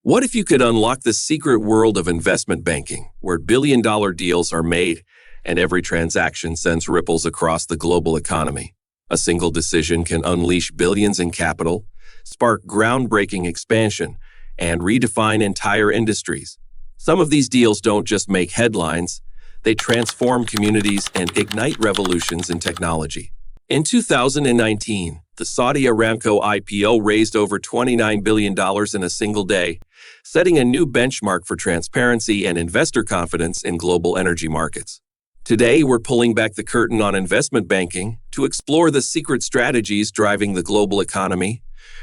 What if you could unlock the secret world of investment banking, where billion-dollar deals are made and every transaction sends ripples across the global economy? A single decision can unleash billions in capital, spark groundbreaking expansion, and redefine entire industries. Some of these deals don't just make headlines, they transform communities and ignite revolutions in technology. In 2019, the Saudi Aramco IPO raised over $29 billion in a single day, setting a new benchmark for transparency and investor confidence in global energy markets. Today, we're pulling back the curtain on investment banking to explore the secret strategies driving the global economy,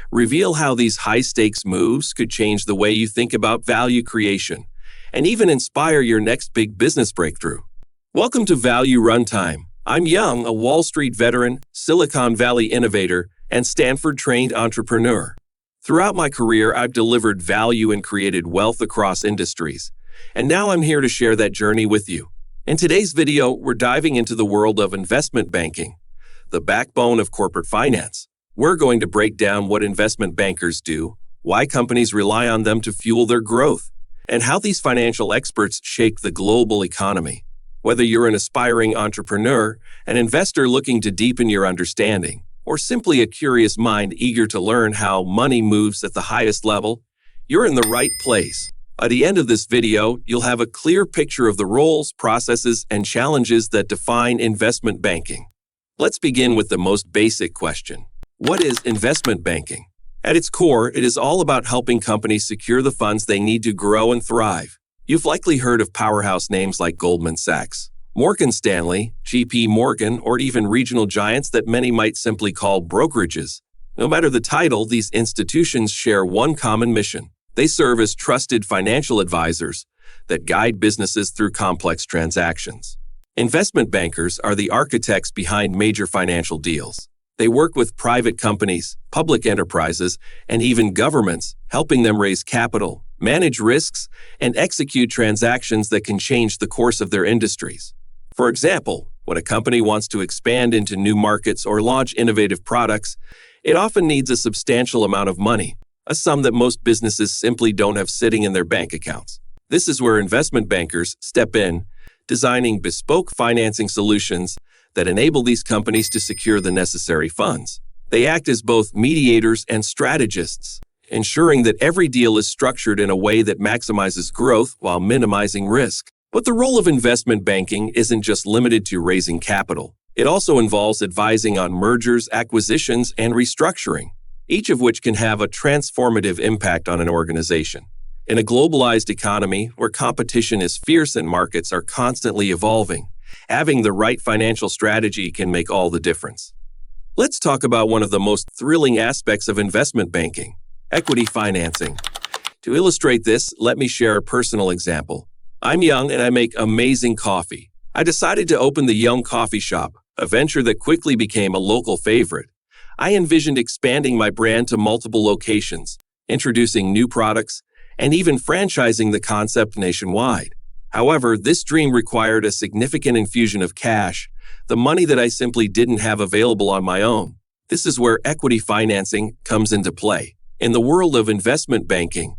reveal how these high-stakes moves could change the way you think about value creation, and even inspire your next big business breakthrough. Welcome to Value Runtime. I'm Young, a Wall Street veteran, Silicon Valley innovator, and Stanford-trained entrepreneur. Throughout my career, I've delivered value and created wealth across industries, and now I'm here to share that journey with you. In today's video, we're diving into the world of investment banking, the backbone of corporate finance. We're going to break down what investment bankers do, why companies rely on them to fuel their growth, and how these financial experts shape the global economy. Whether you're an aspiring entrepreneur, an investor looking to deepen your understanding, or simply a curious mind eager to learn how money moves at the highest level, you're in the right place. By the end of this video, you'll have a clear picture of the roles, processes, and challenges that define investment banking. Let's begin with the most basic question. What is investment banking? At its core, it is all about helping companies secure the funds they need to grow and thrive. You've likely heard of powerhouse names like Goldman Sachs, Morgan Stanley, JP Morgan, or even regional giants that many might simply call brokerages. No matter the title, these institutions share one common mission. They serve as trusted financial advisors that guide businesses through complex transactions. Investment bankers are the architects behind major financial deals. They work with private companies, public enterprises, and even governments, helping them raise capital, manage risks, and execute transactions that can change the course of their industries. For example, when a company wants to expand into new markets or launch innovative products, it often needs a substantial amount of money, a sum that most businesses simply don't have sitting in their bank accounts. This is where investment bankers step in, designing bespoke financing solutions that enable these companies to secure the necessary funds. They act as both mediators and strategists, ensuring that every deal is structured in a way that maximizes growth while minimizing risk. But the role of investment banking isn't just limited to raising capital. It also involves advising on mergers, acquisitions, and restructuring, each of which can have a transformative impact on an organization. In a globalized economy where competition is fierce and markets are constantly evolving, having the right financial strategy can make all the difference. Let's talk about one of the most thrilling aspects of investment banking, equity financing. To illustrate this, let me share a personal example. I'm Young and I make amazing coffee. I decided to open the Young Coffee Shop, a venture that quickly became a local favorite. I envisioned expanding my brand to multiple locations, introducing new products, and even franchising the concept nationwide. However, this dream required a significant infusion of cash, the money that I simply didn't have available on my own. This is where equity financing comes into play. In the world of investment banking,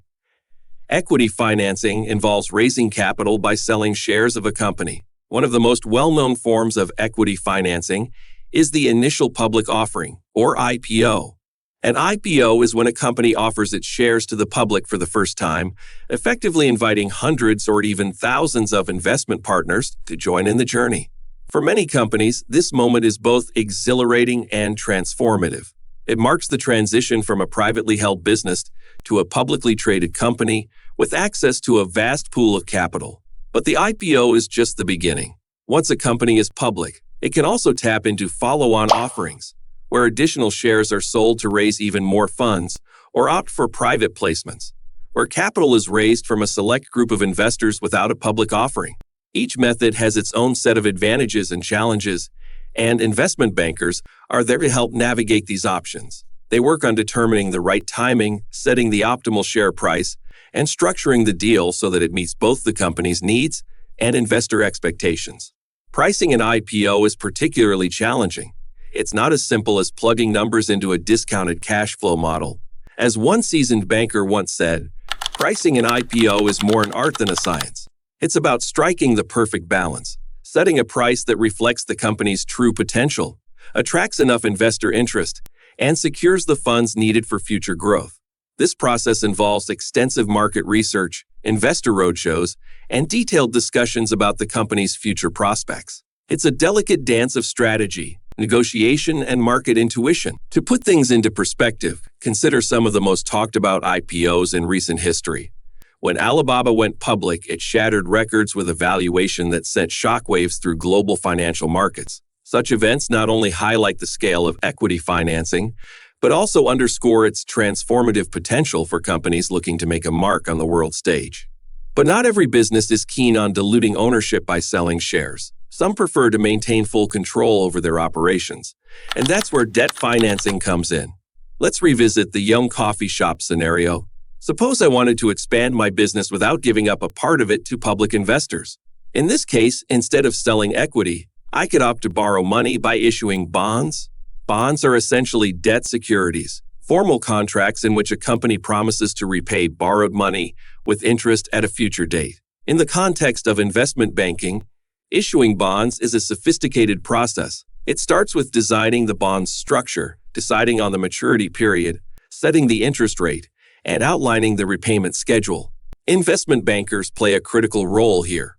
equity financing involves raising capital by selling shares of a company. One of the most well-known forms of equity financing is the initial public offering, or IPO. An IPO is when a company offers its shares to the public for the first time, effectively inviting hundreds or even thousands of investment partners to join in the journey. For many companies, this moment is both exhilarating and transformative. It marks the transition from a privately held business to a publicly traded company with access to a vast pool of capital. But the IPO is just the beginning. Once a company is public, it can also tap into follow-on offerings, where additional shares are sold to raise even more funds, or opt for private placements, where capital is raised from a select group of investors without a public offering. Each method has its own set of advantages and challenges, and investment bankers are there to help navigate these options. They work on determining the right timing, setting the optimal share price, and structuring the deal so that it meets both the company's needs and investor expectations. Pricing an IPO is particularly challenging. It's not as simple as plugging numbers into a discounted cash flow model. As one seasoned banker once said, Pricing an IPO is more an art than a science. It's about striking the perfect balance, setting a price that reflects the company's true potential, attracts enough investor interest, and secures the funds needed for future growth. This process involves extensive market research, investor roadshows, and detailed discussions about the company's future prospects. It's a delicate dance of strategy, negotiation, and market intuition. To put things into perspective, consider some of the most talked about IPOs in recent history. When Alibaba went public, it shattered records with a valuation that sent shockwaves through global financial markets. Such events not only highlight the scale of equity financing, but also underscore its transformative potential for companies looking to make a mark on the world stage. But not every business is keen on diluting ownership by selling shares. Some prefer to maintain full control over their operations, and that's where debt financing comes in. Let's revisit the young coffee shop scenario. Suppose I wanted to expand my business without giving up a part of it to public investors. In this case, instead of selling equity, I could opt to borrow money by issuing bonds. Bonds are essentially debt securities, formal contracts in which a company promises to repay borrowed money with interest at a future date. In the context of investment banking, issuing bonds is a sophisticated process. It starts with designing the bond's structure, deciding on the maturity period, setting the interest rate, and outlining the repayment schedule. Investment bankers play a critical role here.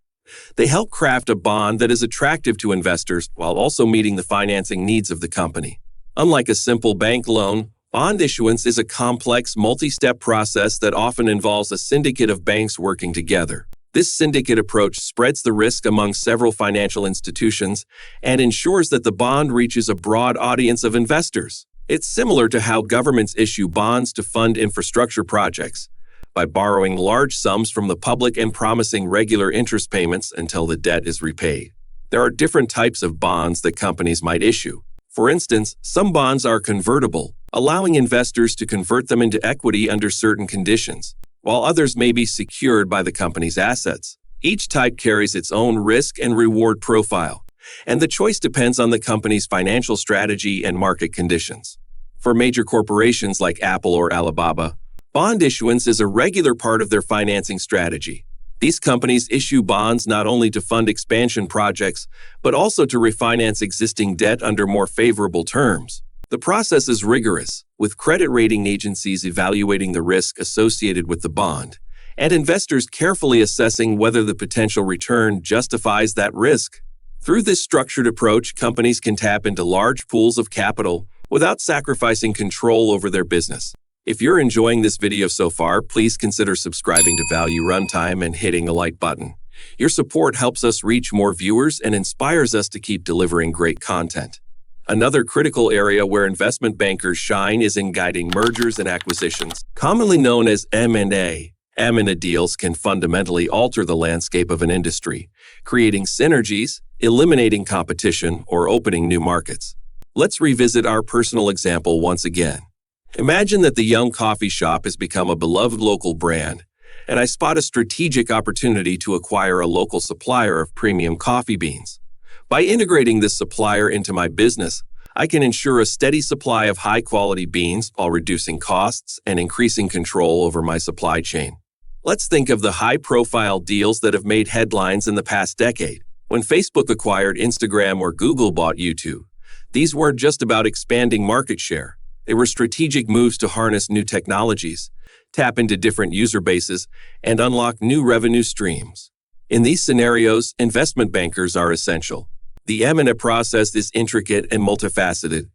They help craft a bond that is attractive to investors while also meeting the financing needs of the company. Unlike a simple bank loan, bond issuance is a complex, multi-step process that often involves a syndicate of banks working together. This syndicate approach spreads the risk among several financial institutions and ensures that the bond reaches a broad audience of investors. It's similar to how governments issue bonds to fund infrastructure projects, by borrowing large sums from the public and promising regular interest payments until the debt is repaid. There are different types of bonds that companies might issue. For instance, some bonds are convertible, allowing investors to convert them into equity under certain conditions, while others may be secured by the company's assets. Each type carries its own risk and reward profile, and the choice depends on the company's financial strategy and market conditions. For major corporations like Apple or Alibaba, bond issuance is a regular part of their financing strategy. These companies issue bonds not only to fund expansion projects, but also to refinance existing debt under more favorable terms. The process is rigorous, with credit rating agencies evaluating the risk associated with the bond, and investors carefully assessing whether the potential return justifies that risk. Through this structured approach, companies can tap into large pools of capital without sacrificing control over their business. If you're enjoying this video so far, please consider subscribing to Value Runtime and hitting the like button. Your support helps us reach more viewers and inspires us to keep delivering great content. Another critical area where investment bankers shine is in guiding mergers and acquisitions, commonly known as M&A. M&A deals can fundamentally alter the landscape of an industry, creating synergies, eliminating competition, or opening new markets. Let's revisit our personal example once again. Imagine that the young coffee shop has become a beloved local brand, and I spot a strategic opportunity to acquire a local supplier of premium coffee beans. By integrating this supplier into my business, I can ensure a steady supply of high-quality beans while reducing costs and increasing control over my supply chain. Let's think of the high-profile deals that have made headlines in the past decade. When Facebook acquired Instagram or Google bought YouTube, these weren't just about expanding market share. They were strategic moves to harness new technologies, tap into different user bases, and unlock new revenue streams. In these scenarios, investment bankers are essential. The M&A process is intricate and multifaceted.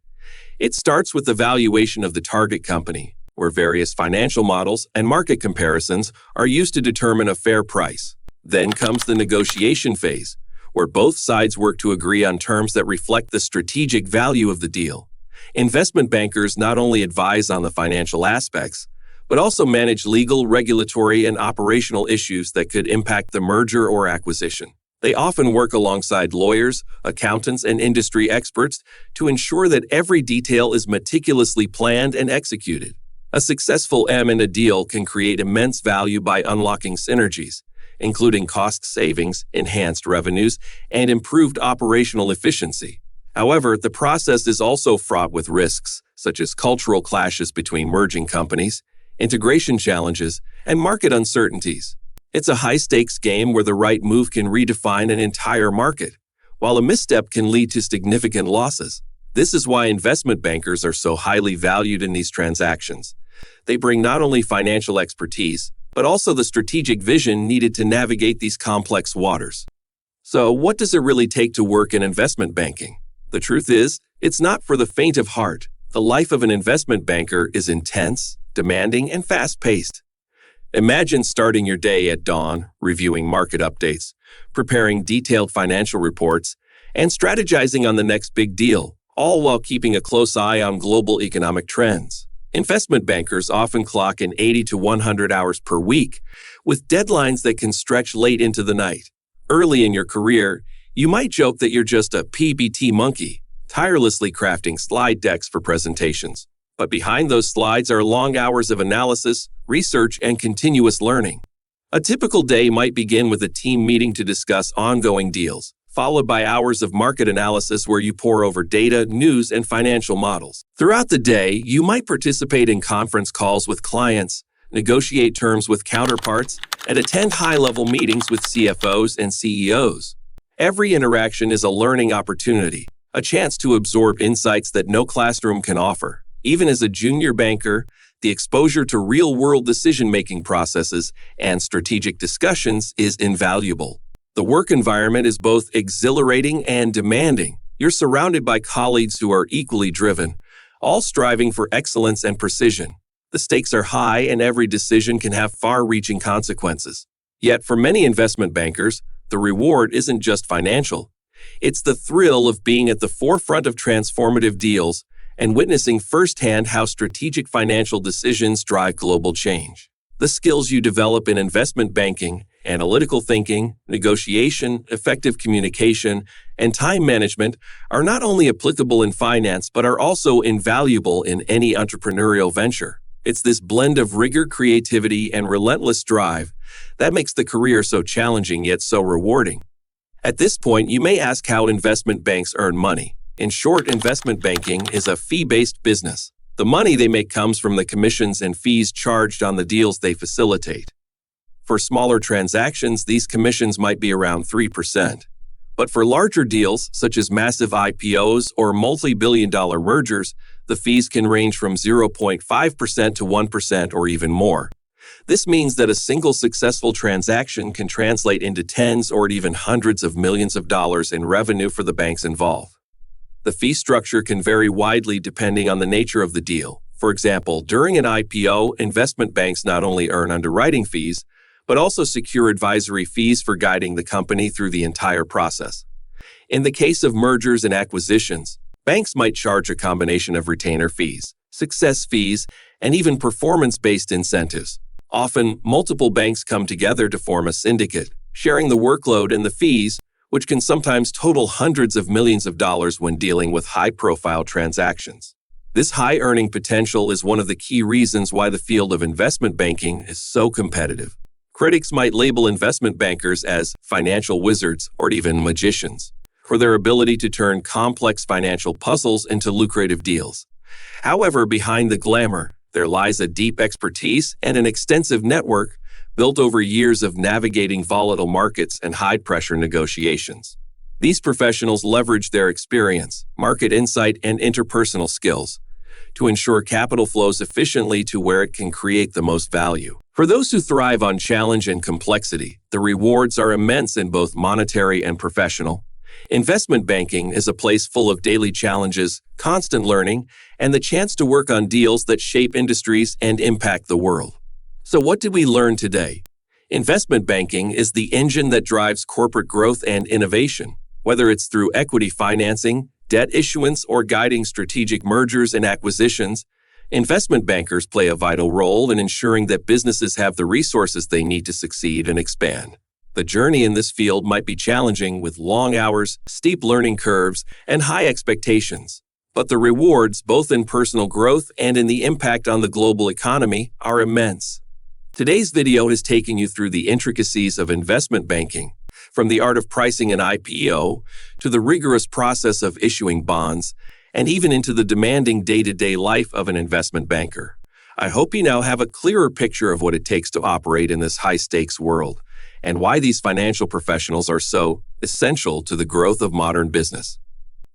It starts with the valuation of the target company, where various financial models and market comparisons are used to determine a fair price. Then comes the negotiation phase, where both sides work to agree on terms that reflect the strategic value of the deal. Investment bankers not only advise on the financial aspects, but also manage legal, regulatory, and operational issues that could impact the merger or acquisition. They often work alongside lawyers, accountants, and industry experts to ensure that every detail is meticulously planned and executed. A successful M&A deal can create immense value by unlocking synergies, including cost savings, enhanced revenues, and improved operational efficiency. However, the process is also fraught with risks, such as cultural clashes between merging companies, integration challenges, and market uncertainties. It's a high-stakes game where the right move can redefine an entire market, while a misstep can lead to significant losses. This is why investment bankers are so highly valued in these transactions. They bring not only financial expertise, but also the strategic vision needed to navigate these complex waters. So, what does it really take to work in investment banking? The truth is, it's not for the faint of heart. The life of an investment banker is intense, demanding, and fast-paced. Imagine starting your day at dawn, reviewing market updates, preparing detailed financial reports, and strategizing on the next big deal, all while keeping a close eye on global economic trends. Investment bankers often clock in 80 to 100 hours per week, with deadlines that can stretch late into the night. Early in your career, you might joke that you're just a PPT monkey, tirelessly crafting slide decks for presentations. But behind those slides are long hours of analysis, research, and continuous learning. A typical day might begin with a team meeting to discuss ongoing deals, followed by hours of market analysis where you pore over data, news, and financial models. Throughout the day, you might participate in conference calls with clients, negotiate terms with counterparts, and attend high-level meetings with CFOs and CEOs. Every interaction is a learning opportunity, a chance to absorb insights that no classroom can offer. Even as a junior banker, the exposure to real-world decision-making processes and strategic discussions is invaluable. The work environment is both exhilarating and demanding. You're surrounded by colleagues who are equally driven, all striving for excellence and precision. The stakes are high and every decision can have far-reaching consequences. Yet for many investment bankers, the reward isn't just financial. It's the thrill of being at the forefront of transformative deals and witnessing firsthand how strategic financial decisions drive global change. The skills you develop in investment banking, analytical thinking, negotiation, effective communication, and time management are not only applicable in finance but are also invaluable in any entrepreneurial venture. It's this blend of rigor, creativity, and relentless drive that makes the career so challenging yet so rewarding. At this point, you may ask how investment banks earn money. In short, investment banking is a fee-based business. The money they make comes from the commissions and fees charged on the deals they facilitate. For smaller transactions, these commissions might be around 3%. But for larger deals, such as massive IPOs or multi-billion-dollar mergers, the fees can range from 0.5% to 1% or even more. This means that a single successful transaction can translate into tens or even hundreds of millions of dollars in revenue for the banks involved. The fee structure can vary widely depending on the nature of the deal. For example, during an IPO, investment banks not only earn underwriting fees, but also secure advisory fees for guiding the company through the entire process. In the case of mergers and acquisitions, banks might charge a combination of retainer fees, success fees, and even performance-based incentives. Often, multiple banks come together to form a syndicate, sharing the workload and the fees, which can sometimes total hundreds of millions of dollars when dealing with high-profile transactions. This high earning potential is one of the key reasons why the field of investment banking is so competitive. Critics might label investment bankers as financial wizards or even magicians for their ability to turn complex financial puzzles into lucrative deals. However, behind the glamour, there lies a deep expertise and an extensive network built over years of navigating volatile markets and high-pressure negotiations. These professionals leverage their experience, market insight, and interpersonal skills to ensure capital flows efficiently to where it can create the most value. For those who thrive on challenge and complexity, the rewards are immense in both monetary and professional. Investment banking is a place full of daily challenges, constant learning, and the chance to work on deals that shape industries and impact the world. So what did we learn today? Investment banking is the engine that drives corporate growth and innovation. Whether it's through equity financing, debt issuance, or guiding strategic mergers and acquisitions, investment bankers play a vital role in ensuring that businesses have the resources they need to succeed and expand. The journey in this field might be challenging with long hours, steep learning curves, and high expectations. But the rewards, both in personal growth and in the impact on the global economy, are immense. Today's video has taken you through the intricacies of investment banking, from the art of pricing an IPO to the rigorous process of issuing bonds, and even into the demanding day-to-day life of an investment banker. I hope you now have a clearer picture of what it takes to operate in this high-stakes world and why these financial professionals are so essential to the growth of modern business.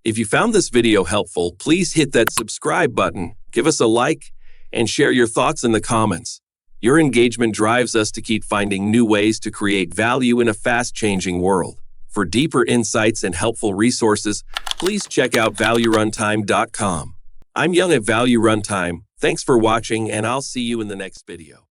If you found this video helpful, please hit that subscribe button, give us a like, and share your thoughts in the comments. Your engagement drives us to keep finding new ways to create value in a fast-changing world. For deeper insights and helpful resources, please check out ValueRuntime.com. I'm Young at Value Runtime. Thanks for watching, and I'll see you in the next video.